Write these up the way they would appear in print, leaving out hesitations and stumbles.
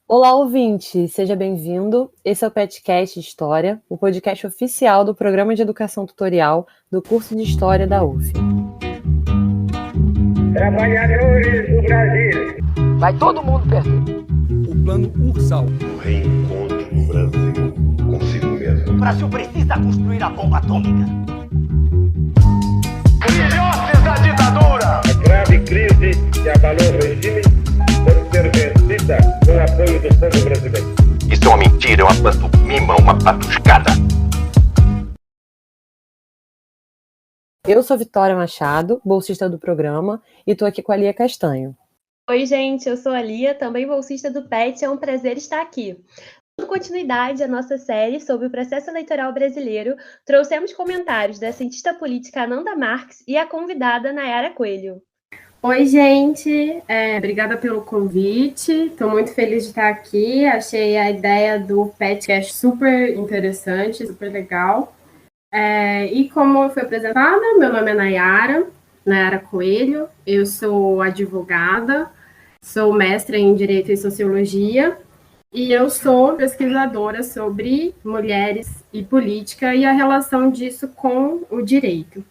Olá, ouvinte! Seja bem-vindo. Esse é o PetCast História, o podcast oficial do Programa de Educação Tutorial do curso de História da UF. Trabalhadores do Brasil. Vai todo mundo perder. O Plano Ursal. O reencontro do Brasil consigo mesmo. O Brasil precisa construir a bomba atômica. Filhotes da ditadura. A grave crise que abalou o regime pode ser vencida com o apoio do povo brasileiro. Isso é uma mentira, é uma pantomima, uma patuscada. Eu sou Vitória Machado, bolsista do programa, e estou aqui com a Lia Castanho. Oi, gente, eu sou a Lia, também bolsista do PET, é um prazer estar aqui. Dando continuidade à nossa série sobre o processo eleitoral brasileiro, trouxemos comentários da cientista política Ananda Marques e a convidada Nayara Coelho. Oi, gente, obrigada pelo convite, estou muito feliz de estar aqui, achei a ideia do PetCast super interessante, super legal. E como foi apresentada, meu nome é Nayara Coelho, eu sou advogada, sou mestra em Direito e Sociologia e eu sou pesquisadora sobre mulheres e política e a relação disso com o direito.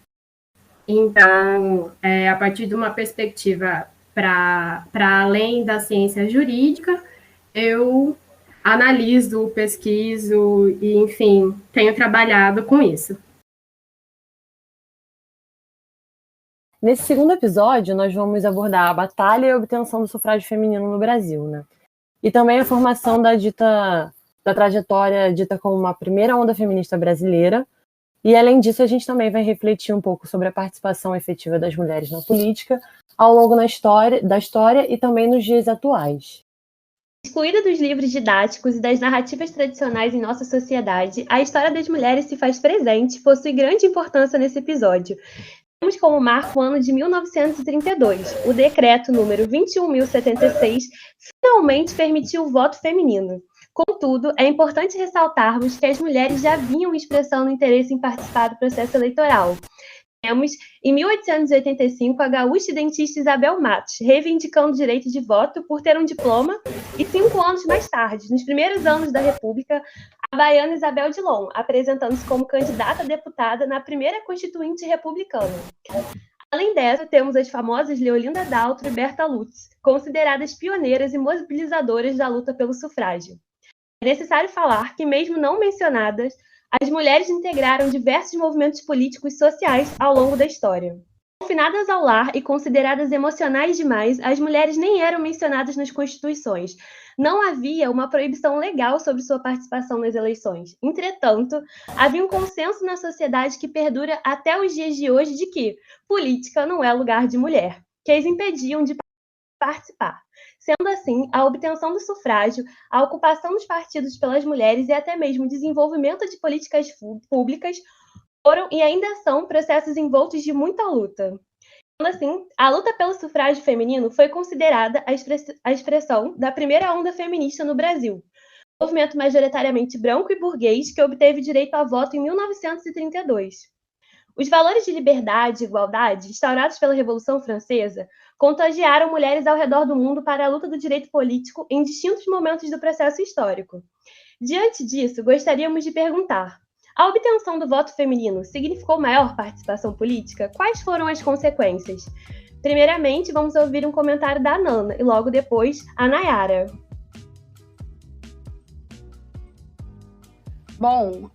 Então, a partir de uma perspectiva para além da ciência jurídica, eu analiso, pesquiso e, enfim, tenho trabalhado com isso. Nesse segundo episódio, nós vamos abordar a batalha e a obtenção do sufrágio feminino no Brasil, né? E também a formação da trajetória dita como uma primeira onda feminista brasileira. E, além disso, a gente também vai refletir um pouco sobre a participação efetiva das mulheres na política ao longo da história e também nos dias atuais. Excluída dos livros didáticos e das narrativas tradicionais em nossa sociedade, a história das mulheres se faz presente e possui grande importância nesse episódio. Temos como marco o ano de 1932. O decreto número 21.076 finalmente permitiu o voto feminino. Contudo, é importante ressaltarmos que as mulheres já vinham expressando interesse em participar do processo eleitoral. Temos, em 1885, a gaúcha dentista Isabel Matos, reivindicando o direito de voto por ter um diploma, e 5 anos mais tarde, nos primeiros anos da República, a baiana Isabel Dilon, apresentando-se como candidata a deputada na primeira Constituinte republicana. Além dessa, temos as famosas Leolinda Daltro e Berta Lutz, consideradas pioneiras e mobilizadoras da luta pelo sufrágio. É necessário falar que, mesmo não mencionadas, as mulheres integraram diversos movimentos políticos e sociais ao longo da história. Confinadas ao lar e consideradas emocionais demais, as mulheres nem eram mencionadas nas constituições. Não havia uma proibição legal sobre sua participação nas eleições. Entretanto, havia um consenso na sociedade que perdura até os dias de hoje de que política não é lugar de mulher, que as impediam de participar. Sendo assim, a obtenção do sufrágio, a ocupação dos partidos pelas mulheres e até mesmo o desenvolvimento de políticas públicas foram e ainda são processos envoltos de muita luta. Sendo assim, a luta pelo sufrágio feminino foi considerada a expressão da primeira onda feminista no Brasil, movimento majoritariamente branco e burguês que obteve direito a voto em 1932. Os valores de liberdade e igualdade, instaurados pela Revolução Francesa, contagiaram mulheres ao redor do mundo para a luta do direito político em distintos momentos do processo histórico. Diante disso, gostaríamos de perguntar: a obtenção do voto feminino significou maior participação política? Quais foram as consequências? Primeiramente, vamos ouvir um comentário da Nana e logo depois a Nayara. Bom,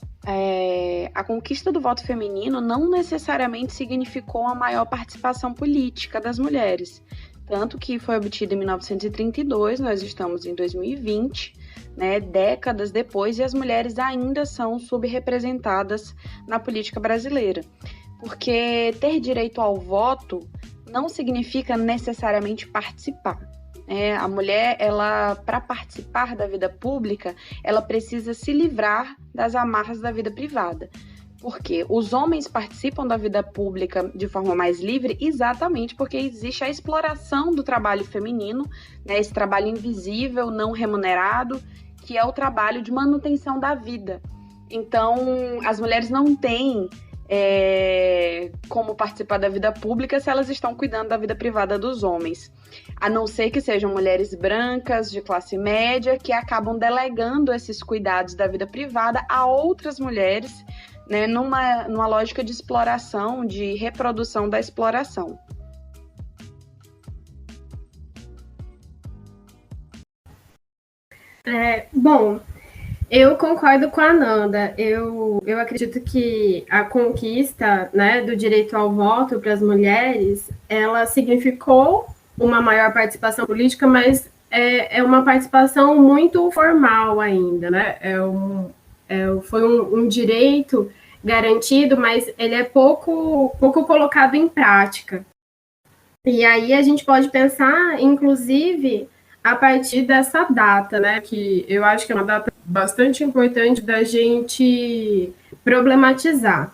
a conquista do voto feminino não necessariamente significou a maior participação política das mulheres, tanto que foi obtida em 1932, nós estamos em 2020, né, décadas depois, e as mulheres ainda são subrepresentadas na política brasileira, porque ter direito ao voto não significa necessariamente participar. A mulher, para participar da vida pública, ela precisa se livrar das amarras da vida privada. Porque os homens participam da vida pública de forma mais livre exatamente porque existe a exploração do trabalho feminino, né, esse trabalho invisível, não remunerado, que é o trabalho de manutenção da vida. Então, as mulheres não têm como participar da vida pública se elas estão cuidando da vida privada dos homens. A não ser que sejam mulheres brancas, de classe média, que acabam delegando esses cuidados da vida privada a outras mulheres, né, numa lógica de exploração, de reprodução da exploração. Bom, eu concordo com a Nanda. Eu acredito que a conquista, né, do direito ao voto para as mulheres, ela significou uma maior participação política, mas é uma participação muito formal ainda, né? Foi um direito garantido, mas ele é pouco colocado em prática. E aí a gente pode pensar, inclusive, a partir dessa data, né? Que eu acho que é uma data bastante importante da gente problematizar.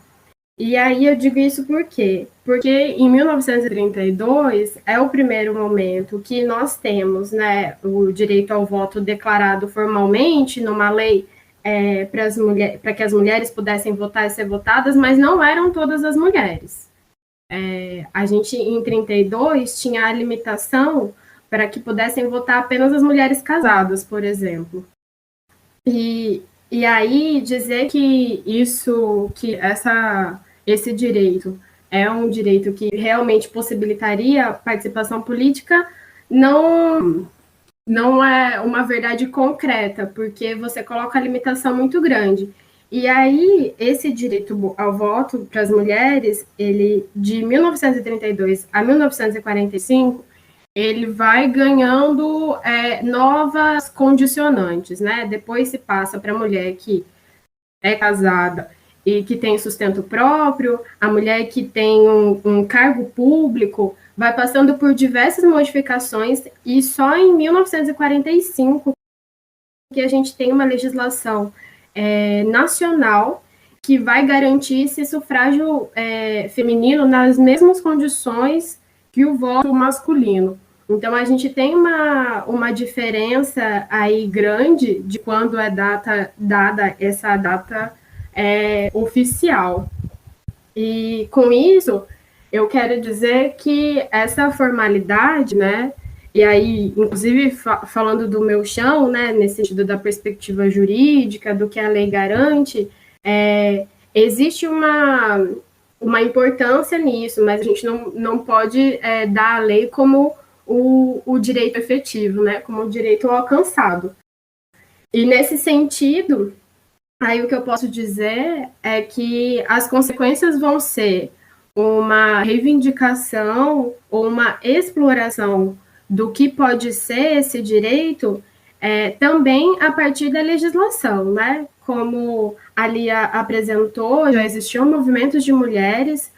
E aí eu digo isso por quê? Porque em 1932 é o primeiro momento que nós temos, né, o direito ao voto declarado formalmente numa lei para que as mulheres pudessem votar e ser votadas, mas não eram todas as mulheres. A gente, em 32, tinha a limitação para que pudessem votar apenas as mulheres casadas, por exemplo. E aí dizer que esse direito é um direito que realmente possibilitaria a participação política não é uma verdade concreta, porque você coloca a limitação muito grande. E aí, esse direito ao voto para as mulheres, ele de 1932 a 1945, ele vai ganhando novas condicionantes, né? Depois se passa para a mulher que é casada e que tem sustento próprio, a mulher que tem um cargo público, vai passando por diversas modificações, e só em 1945 que a gente tem uma legislação nacional que vai garantir esse sufrágio feminino nas mesmas condições que o voto masculino. Então, a gente tem uma diferença aí grande de quando é dada essa data oficial. E, com isso, eu quero dizer que essa formalidade, né, e aí, inclusive, falando do meu chão, né, nesse sentido da perspectiva jurídica, do que a lei garante, existe uma importância nisso, mas a gente não pode dar a lei como o direito efetivo, né, como o direito alcançado. E nesse sentido, aí o que eu posso dizer é que as consequências vão ser uma reivindicação ou uma exploração do que pode ser esse direito também a partir da legislação, né? Como a Lia apresentou, já existiam movimentos de mulheres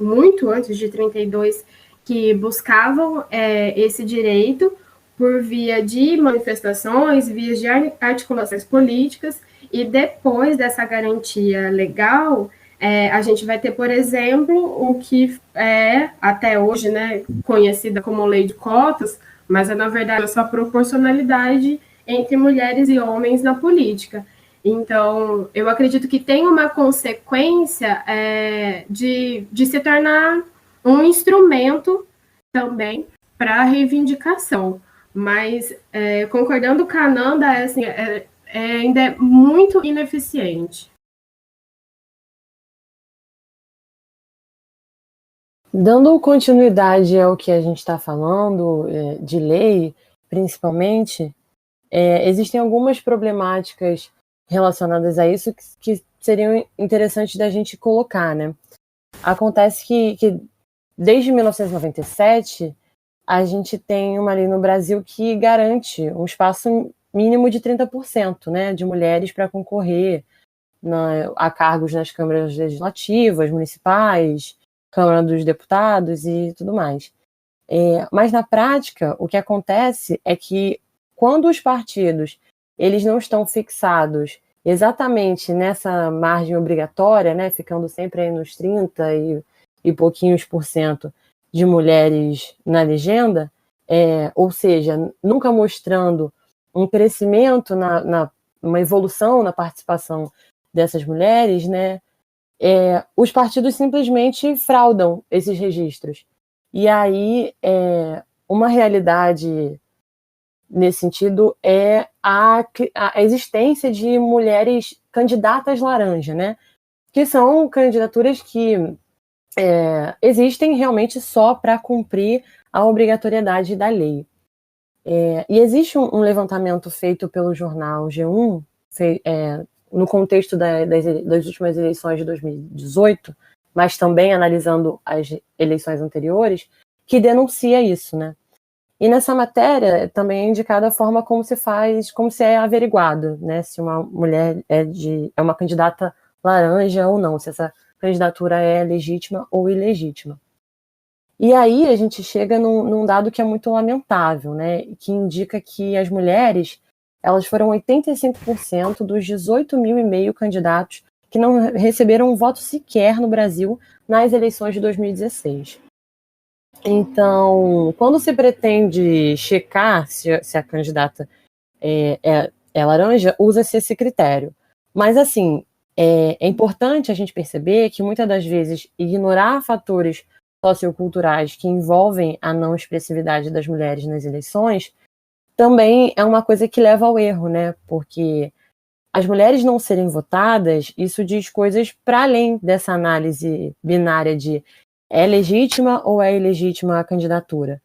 muito antes de 32, que buscavam esse direito por via de manifestações, vias de articulações políticas, e depois dessa garantia legal, a gente vai ter, por exemplo, o que é, até hoje, né, conhecida como lei de cotas, mas na verdade, essa proporcionalidade entre mulheres e homens na política. Então, eu acredito que tem uma consequência de se tornar um instrumento também para a reivindicação. Mas, concordando com a Nanda, assim, ainda é muito ineficiente. Dando continuidade ao que a gente está falando, de lei, principalmente, existem algumas problemáticas relacionadas a isso que seriam interessantes da gente colocar, né? Acontece que desde 1997, a gente tem uma lei no Brasil que garante um espaço mínimo de 30%, né, de mulheres para concorrer a cargos nas câmaras legislativas, municipais, Câmara dos Deputados e tudo mais. Mas, na prática, o que acontece é que, quando os partidos eles não estão fixados exatamente nessa margem obrigatória, né, ficando sempre aí nos 30% e pouquinhos por cento de mulheres na legenda, ou seja, nunca mostrando um crescimento, uma evolução na participação dessas mulheres, né, os partidos simplesmente fraudam esses registros. E aí, uma realidade nesse sentido é a existência de mulheres candidatas laranja, né? Que são candidaturas que existem realmente só para cumprir a obrigatoriedade da lei. E existe um levantamento feito pelo jornal G1, no contexto das últimas eleições de 2018, mas também analisando as eleições anteriores, que denuncia isso, né? E nessa matéria também é indicada a forma como se é averiguado, né? Se uma mulher é uma candidata laranja ou não, se essa candidatura é legítima ou ilegítima. E aí a gente chega num dado que é muito lamentável, né? Que indica que as mulheres, elas foram 85% dos 18.500 candidatos que não receberam um voto sequer no Brasil nas eleições de 2016. Então, quando se pretende checar se a candidata é laranja, usa-se esse critério. Mas, assim, é importante a gente perceber que, muitas das vezes, ignorar fatores socioculturais que envolvem a não expressividade das mulheres nas eleições também é uma coisa que leva ao erro, né? Porque as mulheres não serem votadas, isso diz coisas para além dessa análise binária de é legítima ou é ilegítima a candidatura.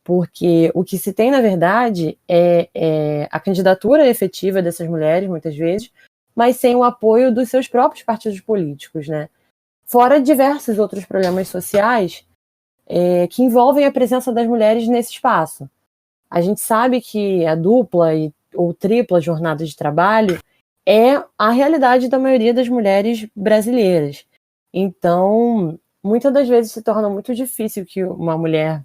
Porque o que se tem, na verdade, é a candidatura efetiva dessas mulheres, muitas vezes, mas sem o apoio dos seus próprios partidos políticos, né? Fora diversos outros problemas sociais que envolvem a presença das mulheres nesse espaço. A gente sabe que a dupla ou tripla jornada de trabalho é a realidade da maioria das mulheres brasileiras. Então, muitas das vezes se torna muito difícil que uma mulher,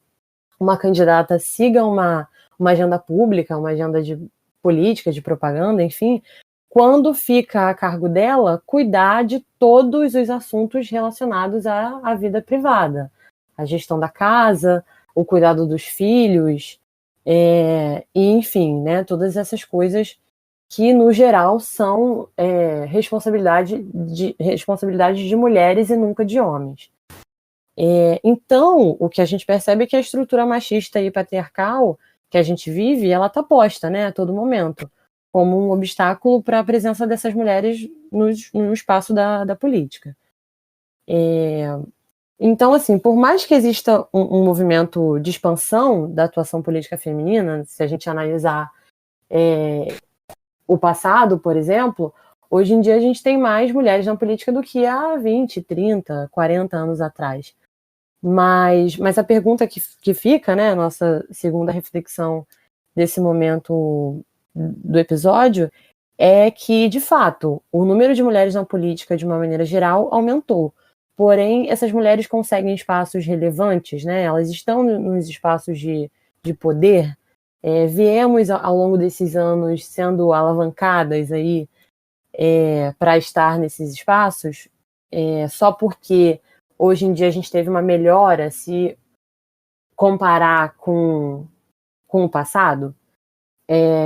uma candidata, siga uma agenda pública, uma agenda de política, de propaganda, enfim, quando fica a cargo dela cuidar de todos os assuntos relacionados à vida privada. A gestão da casa, o cuidado dos filhos, e, enfim, né, todas essas coisas que, no geral, são responsabilidade de mulheres e nunca de homens. Então, o que a gente percebe é que a estrutura machista e patriarcal que a gente vive, ela está posta, né, a todo momento, como um obstáculo para a presença dessas mulheres no espaço da política. Então, assim, por mais que exista um movimento de expansão da atuação política feminina, se a gente analisar o passado, por exemplo, hoje em dia a gente tem mais mulheres na política do que há 20, 30, 40 anos atrás. Mas a pergunta que fica, né, a nossa segunda reflexão desse momento do episódio, é que, de fato, o número de mulheres na política, de uma maneira geral, aumentou. Porém, essas mulheres conseguem espaços relevantes, né? Elas estão nos espaços de poder. Viemos, ao longo desses anos, sendo alavancadas aí para estar nesses espaços, só porque hoje em dia a gente teve uma melhora se comparar com o passado.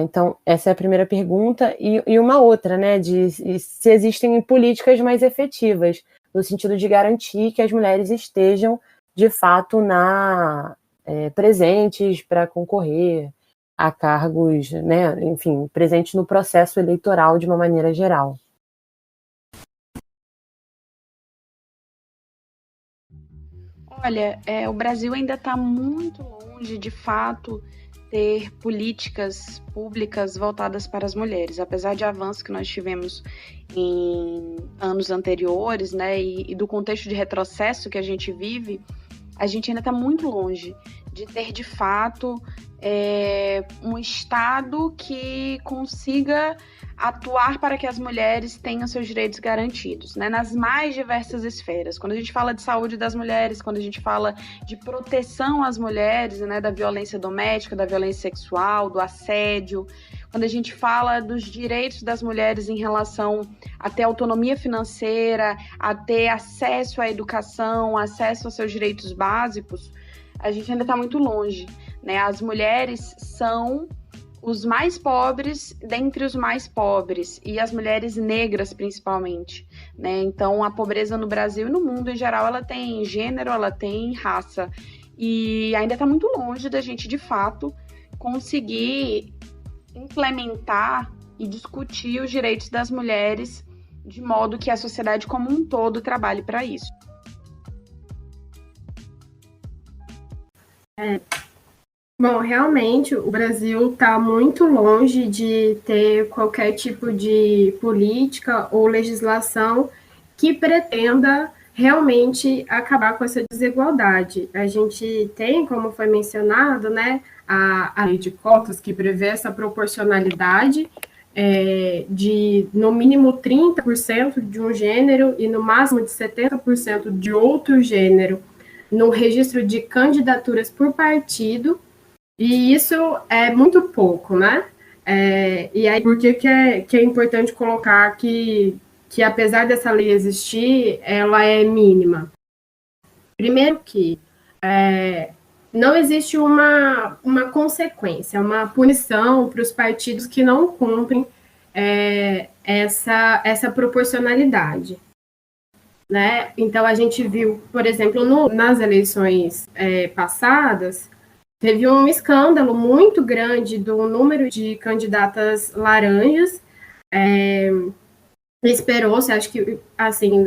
Então, essa é a primeira pergunta. E uma outra, né, de se existem políticas mais efetivas, no sentido de garantir que as mulheres estejam, de fato, presentes para concorrer a cargos, né, enfim, presentes no processo eleitoral de uma maneira geral. Olha, o Brasil ainda está muito longe, de fato, ter políticas públicas voltadas para as mulheres, apesar de avanços que nós tivemos em anos anteriores, né, e do contexto de retrocesso que a gente vive, a gente ainda está muito longe de ter, de fato, um Estado que consiga atuar para que as mulheres tenham seus direitos garantidos, né, nas mais diversas esferas. Quando a gente fala de saúde das mulheres, quando a gente fala de proteção às mulheres, né, da violência doméstica, da violência sexual, do assédio, quando a gente fala dos direitos das mulheres em relação a ter autonomia financeira, a ter acesso à educação, acesso aos seus direitos básicos, a gente ainda está muito longe, né? As mulheres são os mais pobres dentre os mais pobres, e as mulheres negras principalmente, né? Então a pobreza no Brasil e no mundo em geral, ela tem gênero, ela tem raça, e ainda está muito longe da gente de fato conseguir implementar e discutir os direitos das mulheres de modo que a sociedade como um todo trabalhe para isso. Bom, realmente o Brasil está muito longe de ter qualquer tipo de política ou legislação que pretenda realmente acabar com essa desigualdade. A gente tem, como foi mencionado, né, a lei de cotas que prevê essa proporcionalidade de no mínimo 30% de um gênero e no máximo de 70% de outro gênero no registro de candidaturas por partido. E isso é muito pouco, né? E aí, por que é importante colocar que apesar dessa lei existir, ela é mínima? Primeiro que não existe uma consequência, uma punição para os partidos que não cumprem essa proporcionalidade. Né? Então, a gente viu, por exemplo, nas eleições passadas, teve um escândalo muito grande do número de candidatas laranjas. Esperou-se, acho que, assim,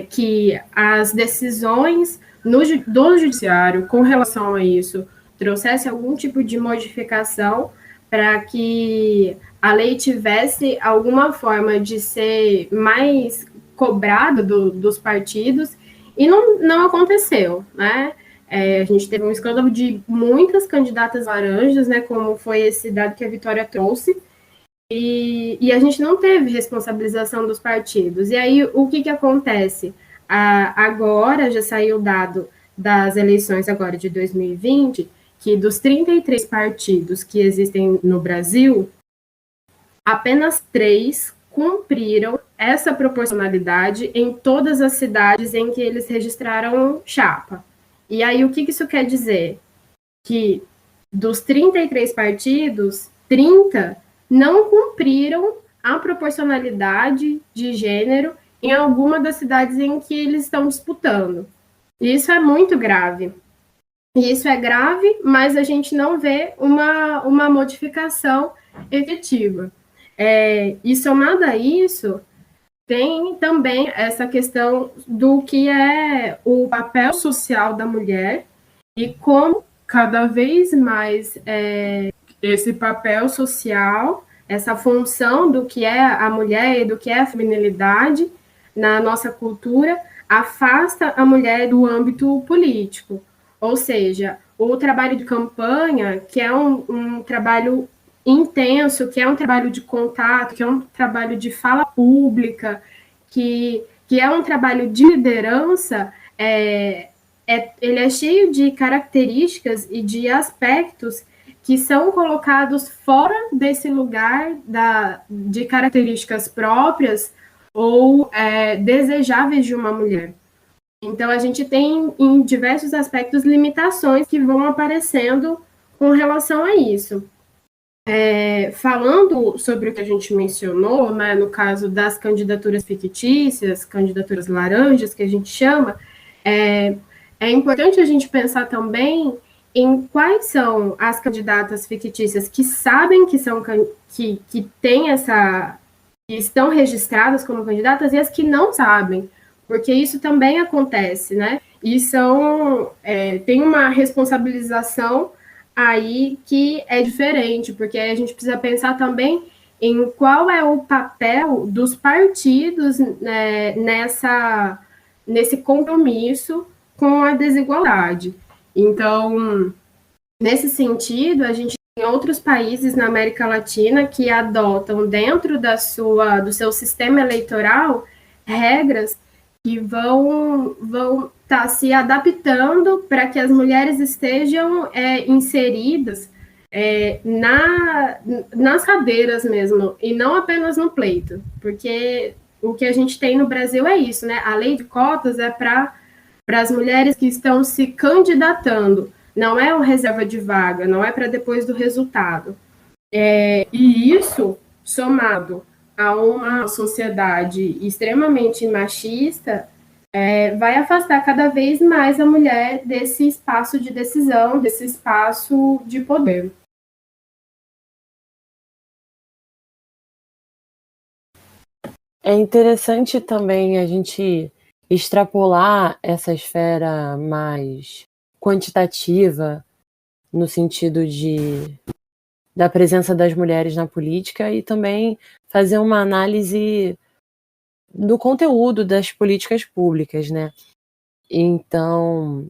que as decisões do judiciário com relação a isso trouxesse algum tipo de modificação para que a lei tivesse alguma forma de ser mais cobrada dos partidos, e não aconteceu, né? A gente teve um escândalo de muitas candidatas laranjas, né, como foi esse dado que a Vitória trouxe, e a gente não teve responsabilização dos partidos. E aí, o que acontece? Agora, já saiu o dado das eleições agora de 2020, que dos 33 partidos que existem no Brasil, apenas 3 cumpriram essa proporcionalidade em todas as cidades em que eles registraram chapa. E aí, o que isso quer dizer? Que dos 33 partidos, 30 não cumpriram a proporcionalidade de gênero em alguma das cidades em que eles estão disputando. E isso é muito grave. E isso é grave, mas a gente não vê uma modificação efetiva. E somado a isso, tem também essa questão do que é o papel social da mulher e como cada vez mais esse papel social, essa função do que é a mulher e do que é a feminilidade na nossa cultura, afasta a mulher do âmbito político. Ou seja, o trabalho de campanha, que é um trabalho intenso, que é um trabalho de contato, que é um trabalho de fala pública, que é um trabalho de liderança, ele é cheio de características e de aspectos que são colocados fora desse lugar de características próprias ou desejáveis de uma mulher. Então, a gente tem, em diversos aspectos, limitações que vão aparecendo com relação a isso. Falando sobre o que a gente mencionou, né, no caso das candidaturas fictícias, candidaturas laranjas, que a gente chama, é importante a gente pensar também em quais são as candidatas fictícias que sabem que têm que estão registradas como candidatas e as que não sabem, porque isso também acontece, né? E tem uma responsabilização aí que é diferente, porque a gente precisa pensar também em qual é o papel dos partidos, né, nesse compromisso com a desigualdade. Então, nesse sentido, a gente tem outros países na América Latina que adotam dentro do seu sistema eleitoral regras que vão estar se adaptando para que as mulheres estejam inseridas nas cadeiras mesmo, e não apenas no pleito, porque o que a gente tem no Brasil é isso, né? A lei de cotas é para as mulheres que estão se candidatando, não é uma reserva de vaga, não é para depois do resultado. E isso, somado a uma sociedade extremamente machista, vai afastar cada vez mais a mulher desse espaço de decisão, desse espaço de poder. É interessante também a gente extrapolar essa esfera mais quantitativa, no sentido da presença das mulheres na política, e também fazer uma análise do conteúdo das políticas públicas, né? Então,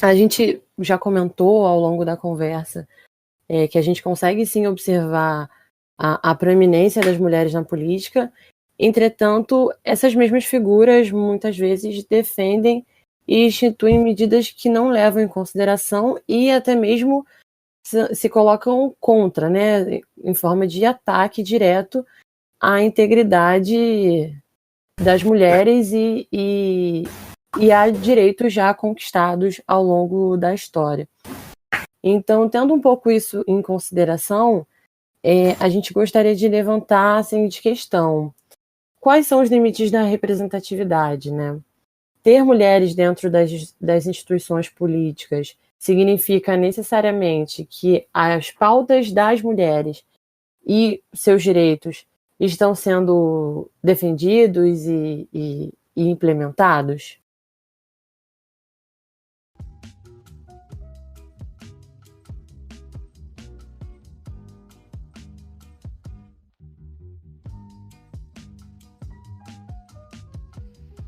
a gente já comentou ao longo da conversa que a gente consegue sim observar a proeminência das mulheres na política. Entretanto, essas mesmas figuras muitas vezes defendem e instituem medidas que não levam em consideração e até mesmo se colocam contra, né, em forma de ataque direto à integridade das mulheres e a direitos já conquistados ao longo da história. Então, tendo um pouco isso em consideração, a gente gostaria de levantar a seguinte questão: quais são os limites da representatividade, né? Ter mulheres dentro das instituições políticas significa necessariamente que as pautas das mulheres e seus direitos estão sendo defendidos e implementados?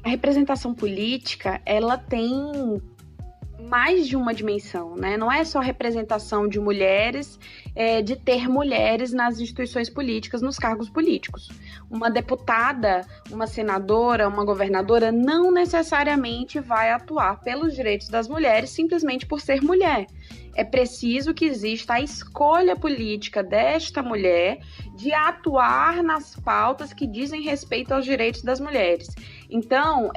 A representação política, ela tem mais de uma dimensão, né? Não é só representação de mulheres, de ter mulheres nas instituições políticas, nos cargos políticos. Uma deputada, uma senadora, uma governadora não necessariamente vai atuar pelos direitos das mulheres simplesmente por ser mulher. É preciso que exista a escolha política desta mulher de atuar nas pautas que dizem respeito aos direitos das mulheres. Então,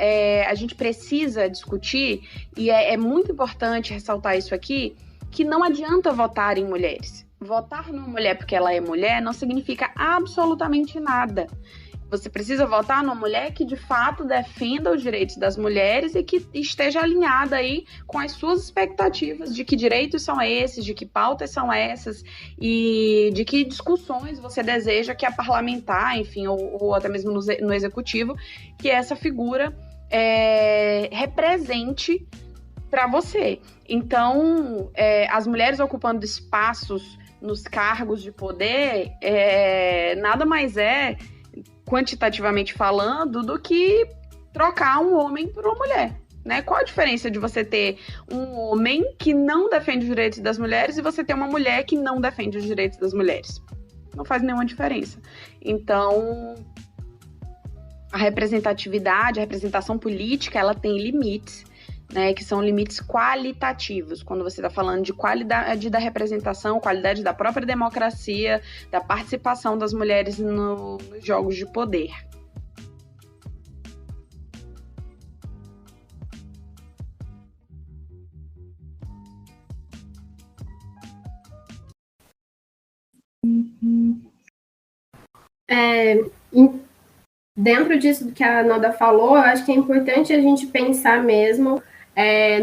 a gente precisa discutir, e é muito importante ressaltar isso aqui, que não adianta votar em mulheres. Votar numa mulher porque ela é mulher não significa absolutamente nada. Você precisa votar numa mulher que, de fato, defenda os direitos das mulheres e que esteja alinhada aí com as suas expectativas de que direitos são esses, de que pautas são essas e de que discussões você deseja que a parlamentar, enfim, ou até mesmo no executivo, que essa figura represente para você. Então, as mulheres ocupando espaços nos cargos de poder nada mais quantitativamente falando, do que trocar um homem por uma mulher, né? Qual a diferença de você ter um homem que não defende os direitos das mulheres e você ter uma mulher que não defende os direitos das mulheres? Não faz nenhuma diferença. Então, a representatividade, a representação política, ela tem limites, né, que são limites qualitativos, quando você está falando de qualidade da representação, qualidade da própria democracia, da participação das mulheres nos jogos de poder. Dentro disso que a Noda falou, eu acho que é importante a gente pensar mesmo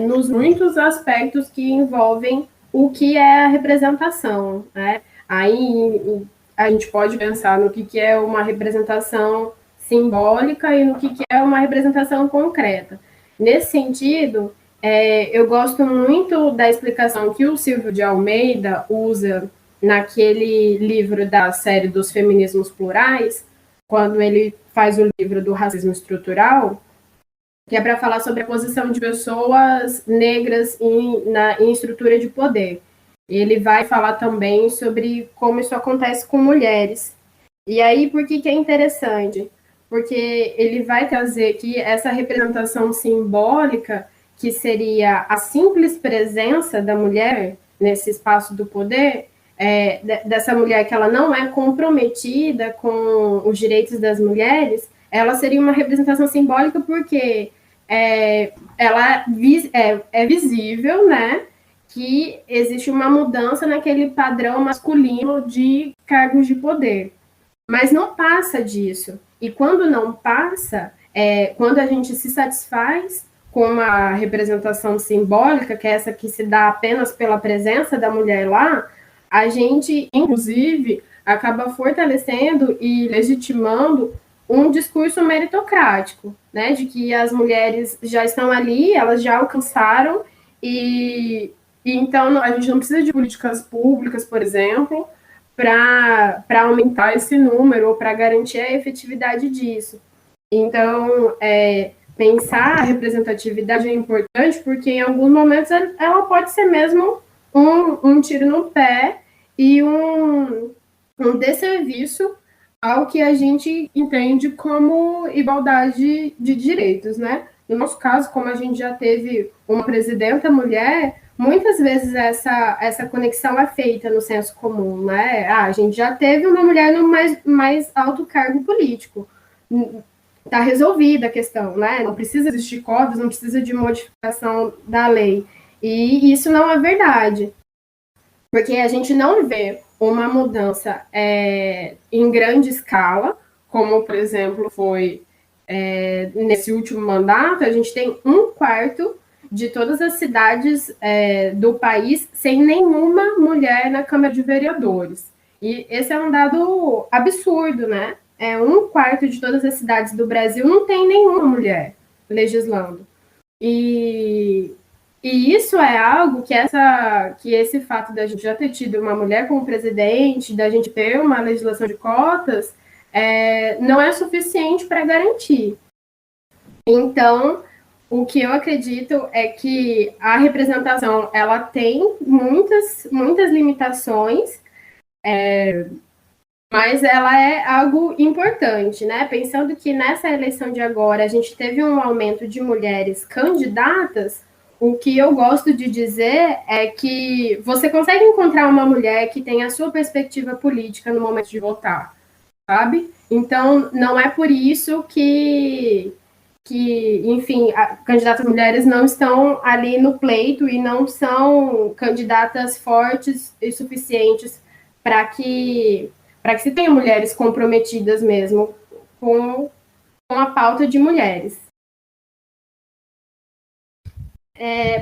nos muitos aspectos que envolvem o que é a representação, né? Aí a gente pode pensar no que é uma representação simbólica e no que é uma representação concreta. Nesse sentido, eu gosto muito da explicação que o Silvio de Almeida usa naquele livro da série dos feminismos plurais, quando ele faz o livro do racismo estrutural, que é para falar sobre a posição de pessoas negras em estrutura de poder. Ele vai falar também sobre como isso acontece com mulheres. E aí, por que é interessante? Porque ele vai trazer que essa representação simbólica, que seria a simples presença da mulher nesse espaço do poder, dessa mulher que ela não é comprometida com os direitos das mulheres, ela seria uma representação simbólica porque ela é visível, né, que existe uma mudança naquele padrão masculino de cargos de poder. Mas não passa disso. E quando não passa, quando a gente se satisfaz com uma representação simbólica, que é essa que se dá apenas pela presença da mulher lá, a gente, inclusive, acaba fortalecendo e legitimando um discurso meritocrático, né, de que as mulheres já estão ali, elas já alcançaram, e então a gente não precisa de políticas públicas, por exemplo, para aumentar esse número ou para garantir a efetividade disso. Então, pensar a representatividade é importante porque em alguns momentos ela pode ser mesmo um tiro no pé e um desserviço ao que a gente entende como igualdade de direitos, né? No nosso caso, como a gente já teve uma presidenta mulher, muitas vezes essa conexão é feita no senso comum, né? A gente já teve uma mulher no mais alto cargo político. Está resolvida a questão, né? Não precisa existir cotas, não precisa de modificação da lei. E isso não é verdade. Porque a gente não vê uma mudança em grande escala, como, por exemplo, foi nesse último mandato, a gente tem 1/4 de todas as cidades do país sem nenhuma mulher na Câmara de Vereadores. E esse é um dado absurdo, né? 1/4 de todas as cidades do Brasil não tem nenhuma mulher legislando. E isso é algo que esse fato da gente já ter tido uma mulher como presidente, da gente ter uma legislação de cotas, não é suficiente para garantir. Então, o que eu acredito é que a representação ela tem muitas limitações, mas ela é algo importante, né? Pensando que nessa eleição de agora a gente teve um aumento de mulheres candidatas, o que eu gosto de dizer é que você consegue encontrar uma mulher que tenha a sua perspectiva política no momento de votar, sabe? Então, não é por isso que enfim, candidatas mulheres não estão ali no pleito e não são candidatas fortes e suficientes para que se tenha mulheres comprometidas mesmo com a pauta de mulheres.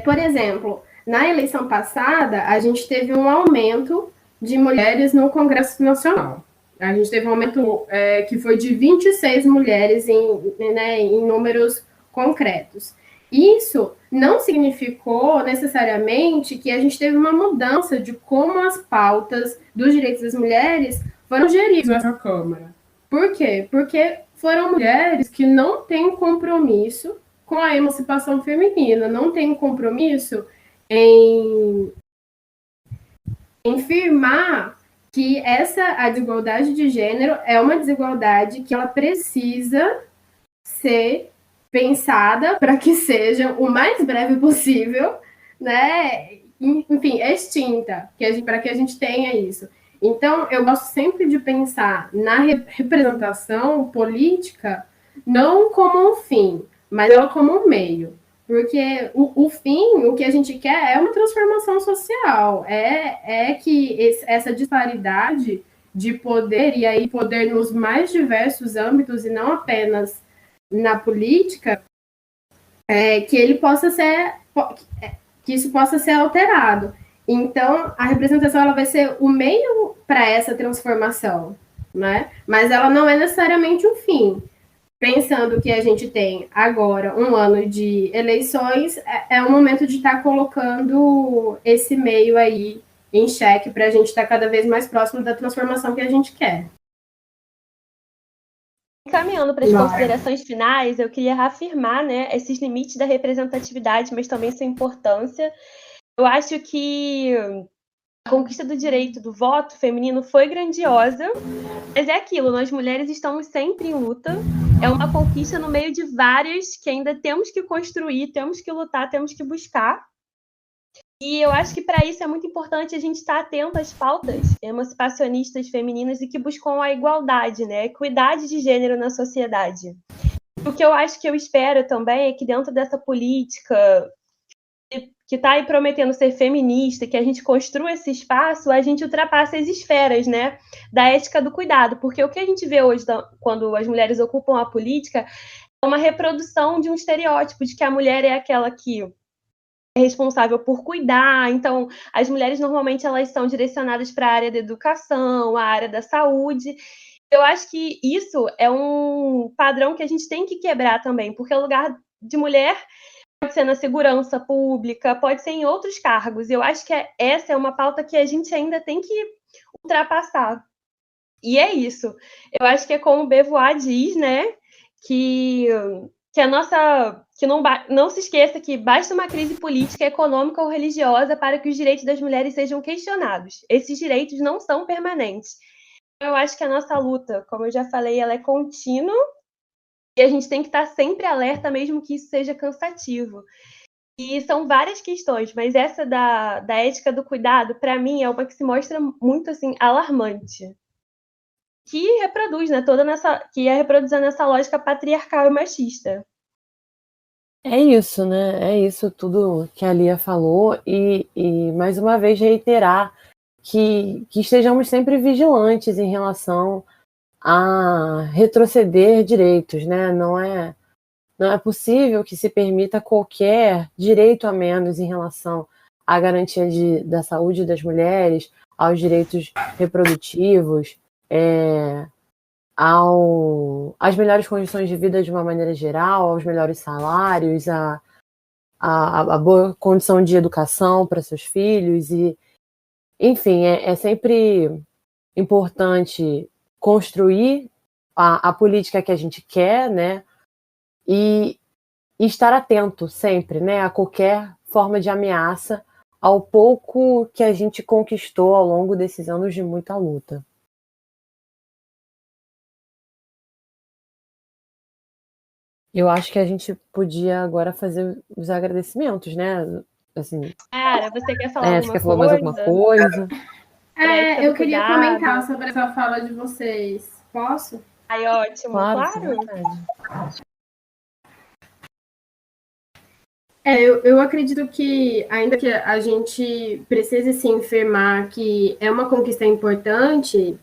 Por exemplo, na eleição passada, a gente teve um aumento de mulheres no Congresso Nacional. A gente teve um aumento que foi de 26 mulheres em números concretos. Isso não significou necessariamente que a gente teve uma mudança de como as pautas dos direitos das mulheres foram geridas nessa Câmara. Por quê? Porque foram mulheres que não têm compromisso com a emancipação feminina, não têm compromisso em firmar que a desigualdade de gênero é uma desigualdade que ela precisa ser pensada para que seja o mais breve possível, né? Enfim, extinta, para que a gente tenha isso. Então, eu gosto sempre de pensar na representação política não como um fim, mas ela como um meio. Porque o fim, o que a gente quer é uma transformação social, que essa disparidade de poder, e aí poder nos mais diversos âmbitos e não apenas na política, que isso possa ser alterado. Então, a representação ela vai ser o meio para essa transformação, né? Mas ela não é necessariamente o fim. Pensando que a gente tem agora um ano de eleições, é o momento de estar colocando esse meio aí em xeque para a gente estar cada vez mais próximo da transformação que a gente quer. Caminhando para as considerações finais, eu queria reafirmar, né, esses limites da representatividade, mas também sua importância. Eu acho que a conquista do direito do voto feminino foi grandiosa, mas é aquilo, nós mulheres estamos sempre em luta, é uma conquista no meio de várias que ainda temos que construir, temos que lutar, temos que buscar. E eu acho que para isso é muito importante a gente estar atento às pautas emancipacionistas femininas e que buscam a igualdade, né, a equidade de gênero na sociedade. O que eu acho que eu espero também é que dentro dessa política que está aí prometendo ser feminista, que a gente construa esse espaço, a gente ultrapassa as esferas, né, da ética do cuidado, porque o que a gente vê hoje, quando as mulheres ocupam a política, é uma reprodução de um estereótipo de que a mulher é aquela que é responsável por cuidar. Então, as mulheres normalmente elas são direcionadas para a área da educação, a área da saúde. Eu acho que isso é um padrão que a gente tem que quebrar também, porque o lugar de mulher pode ser na segurança pública, pode ser em outros cargos. Eu acho que essa é uma pauta que a gente ainda tem que ultrapassar. E é isso. Eu acho que é como o Beauvoir diz, né, que a nossa, que não se esqueça que basta uma crise política, econômica ou religiosa para que os direitos das mulheres sejam questionados. Esses direitos não são permanentes. Eu acho que a nossa luta, como eu já falei, ela é contínua e a gente tem que estar sempre alerta, mesmo que isso seja cansativo. E são várias questões, mas essa da ética do cuidado, para mim, é uma que se mostra muito assim alarmante. Que reproduz, né, que é reproduzindo essa lógica patriarcal e machista. É isso, né? É isso tudo que a Lia falou e mais uma vez reiterar que estejamos sempre vigilantes em relação a retroceder direitos, né? Não é possível que se permita qualquer direito a menos em relação à garantia da saúde das mulheres, aos direitos reprodutivos, às melhores condições de vida de uma maneira geral, aos melhores salários, a boa condição de educação para seus filhos. E, enfim, é sempre importante construir a política que a gente quer, né? E estar atento sempre, né, a qualquer forma de ameaça ao pouco que a gente conquistou ao longo desses anos de muita luta. Eu acho que a gente podia agora fazer os agradecimentos, né? Assim, Cara, você quer falar você quer falar mais alguma coisa? Eu queria comentar sobre essa fala de vocês. Posso? Ai, ótimo, claro. Eu acredito que, ainda que a gente precise se afirmar que é uma conquista importante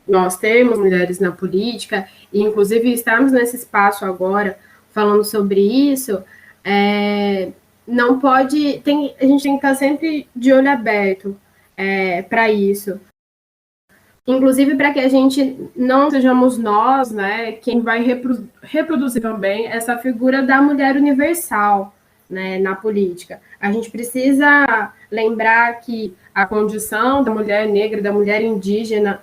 nós termos mulheres na política, e inclusive estarmos nesse espaço agora falando sobre isso, não pode. A gente tem que estar sempre de olho aberto para isso. Inclusive para que a gente não sejamos nós, né, quem vai reproduzir também essa figura da mulher universal, né, na política. A gente precisa lembrar que a condição da mulher negra, da mulher indígena,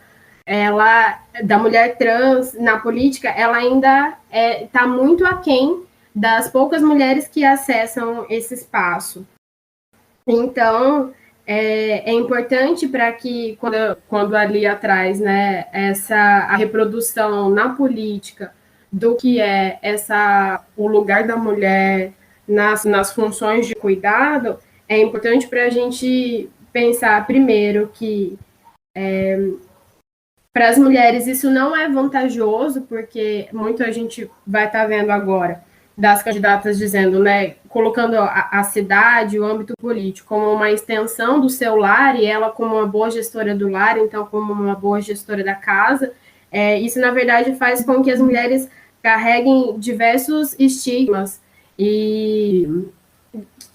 da mulher trans na política, ela ainda está muito aquém das poucas mulheres que acessam esse espaço. Então, é importante para que, quando ali atrás, né, a reprodução na política do que é o lugar da mulher nas funções de cuidado, é importante para a gente pensar, primeiro, que para as mulheres isso não é vantajoso, porque muito a gente vai estar vendo agora das candidatas dizendo, né, colocando a cidade, o âmbito político, como uma extensão do seu lar, e ela como uma boa gestora do lar, então como uma boa gestora da casa. Isso, na verdade, faz com que as mulheres carreguem diversos estigmas e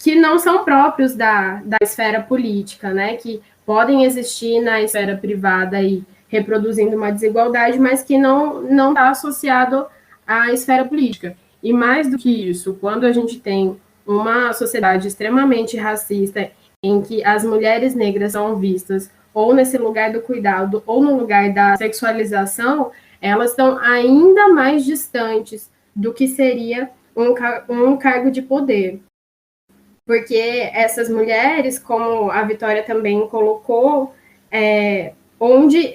que não são próprios da esfera política, né, que podem existir na esfera privada e reproduzindo uma desigualdade, mas que não está associado à esfera política. E mais do que isso, quando a gente tem uma sociedade extremamente racista, em que as mulheres negras são vistas ou nesse lugar do cuidado ou no lugar da sexualização, elas estão ainda mais distantes do que seria um cargo de poder. Porque essas mulheres, como a Vitória também colocou, onde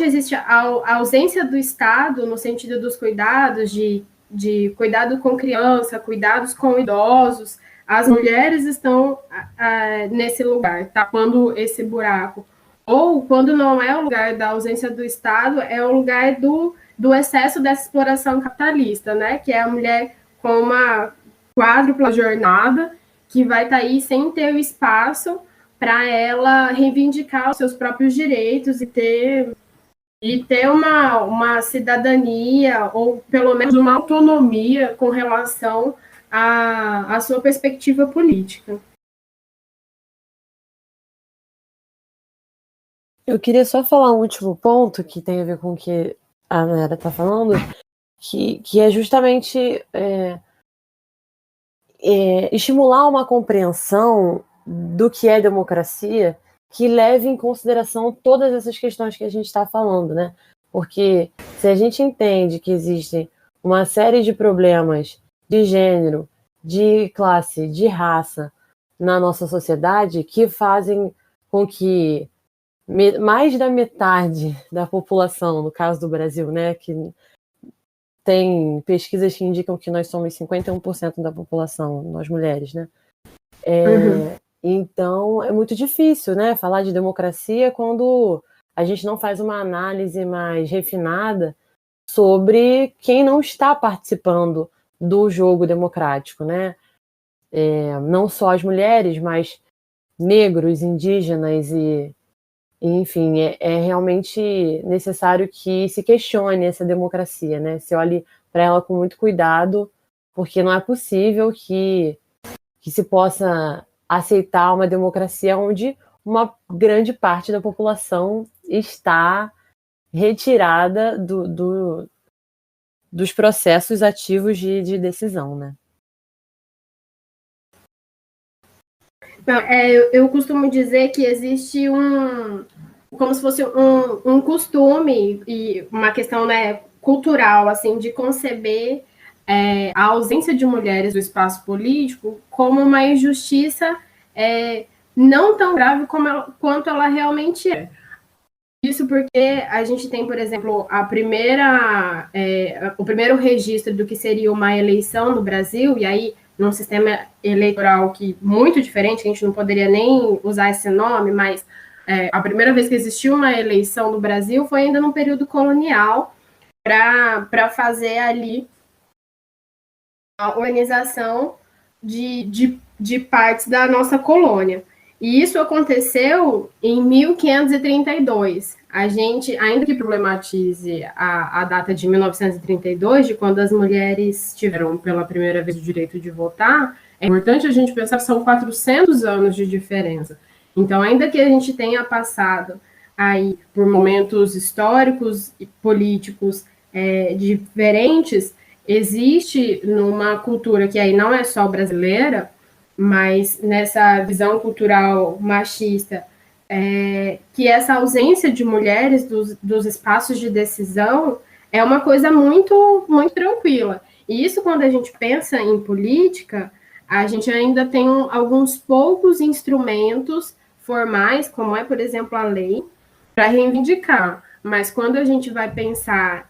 existe a ausência do Estado, no sentido dos cuidados, de cuidado com criança, cuidados com idosos, as mulheres estão nesse lugar, tapando esse buraco. Ou, quando não é o lugar da ausência do Estado, é o lugar do excesso dessa exploração capitalista, né? Que é a mulher com uma quádrupla jornada que vai estar aí sem ter o espaço para ela reivindicar os seus próprios direitos e ter uma cidadania, ou pelo menos uma autonomia com relação à sua perspectiva política. Eu queria só falar um último ponto que tem a ver com o que a Nayara está falando, que é justamente estimular uma compreensão do que é democracia que leve em consideração todas essas questões que a gente está falando, né? Porque se a gente entende que existem uma série de problemas de gênero, de classe, de raça na nossa sociedade que fazem com que mais da metade da população, no caso do Brasil, né, que tem pesquisas que indicam que nós somos 51% da população, nós mulheres, né? Então, é muito difícil, né, falar de democracia quando a gente não faz uma análise mais refinada sobre quem não está participando do jogo democrático, né? Não só as mulheres, mas negros, indígenas enfim, é realmente necessário que se questione essa democracia, né? Se olhe para ela com muito cuidado, porque não é possível que se possa aceitar uma democracia onde uma grande parte da população está retirada dos processos ativos de decisão, né? Eu costumo dizer que existe como se fosse um costume e uma questão, né, cultural, assim, de conceber a ausência de mulheres do espaço político como uma injustiça não tão grave quanto ela realmente é. Isso porque a gente tem, por exemplo, o primeiro registro do que seria uma eleição no Brasil, e aí num sistema eleitoral muito diferente, que a gente não poderia nem usar esse nome, mas a primeira vez que existiu uma eleição no Brasil foi ainda no período colonial, para fazer ali a organização de partes da nossa colônia. E isso aconteceu em 1532. A gente, ainda que problematize a data de 1932, de quando as mulheres tiveram pela primeira vez o direito de votar, é importante a gente pensar que são 400 anos de diferença. Então, ainda que a gente tenha passado aí por momentos históricos e políticos diferentes, existe numa cultura que aí não é só brasileira, mas nessa visão cultural machista, que essa ausência de mulheres dos espaços de decisão é uma coisa muito, muito tranquila. E isso, quando a gente pensa em política, a gente ainda tem alguns poucos instrumentos formais, como por exemplo, a lei, para reivindicar. Mas quando a gente vai pensar,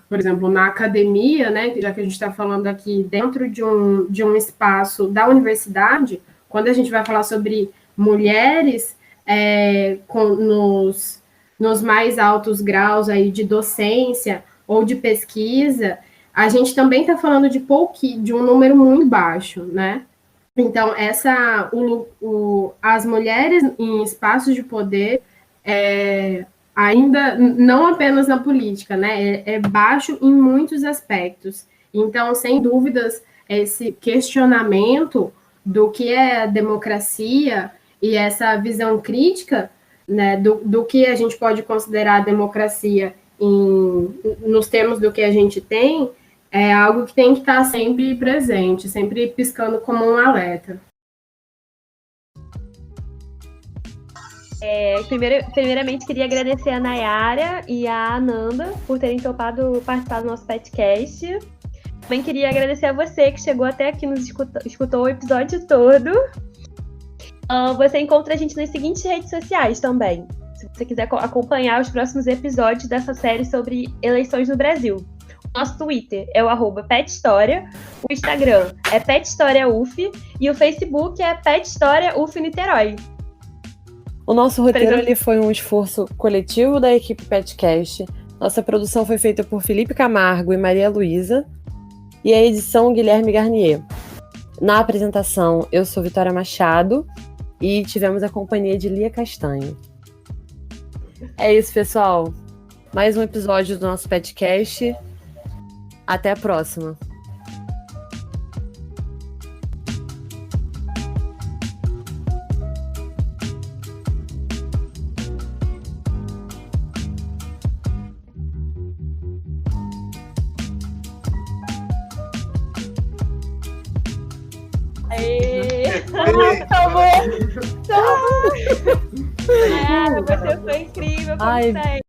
por exemplo, na academia, né, já que a gente está falando aqui dentro de um espaço da universidade, quando a gente vai falar sobre mulheres nos mais altos graus aí de docência ou de pesquisa, a gente também está falando de um número muito baixo, né? Então, as mulheres em espaços de poder ainda não apenas na política, né? É baixo em muitos aspectos. Então, sem dúvidas, esse questionamento do que é a democracia e essa visão crítica, né, do que a gente pode considerar a democracia nos termos do que a gente tem, é algo que tem que estar sempre presente, sempre piscando como um alerta. Primeiramente, queria agradecer a Nayara e a Ananda por terem topado participar do nosso podcast. Também queria agradecer a você que chegou até aqui, nos escutou o episódio todo. Você encontra a gente nas seguintes redes sociais também, se você quiser acompanhar os próximos episódios dessa série sobre eleições no Brasil. O nosso Twitter é o @PetHistória, o Instagram é PetHistóriaUF e o Facebook é PetHistóriaUF Niterói. O nosso roteiro ali foi um esforço coletivo da equipe Petcast. Nossa produção foi feita por Felipe Camargo e Maria Luísa. E a edição Guilherme Garnier. Na apresentação, eu sou Vitória Machado e tivemos a companhia de Lia Castanho. É isso, pessoal. Mais um episódio do nosso podcast. Até a próxima. Tá bom! Você foi incrível, como sempre.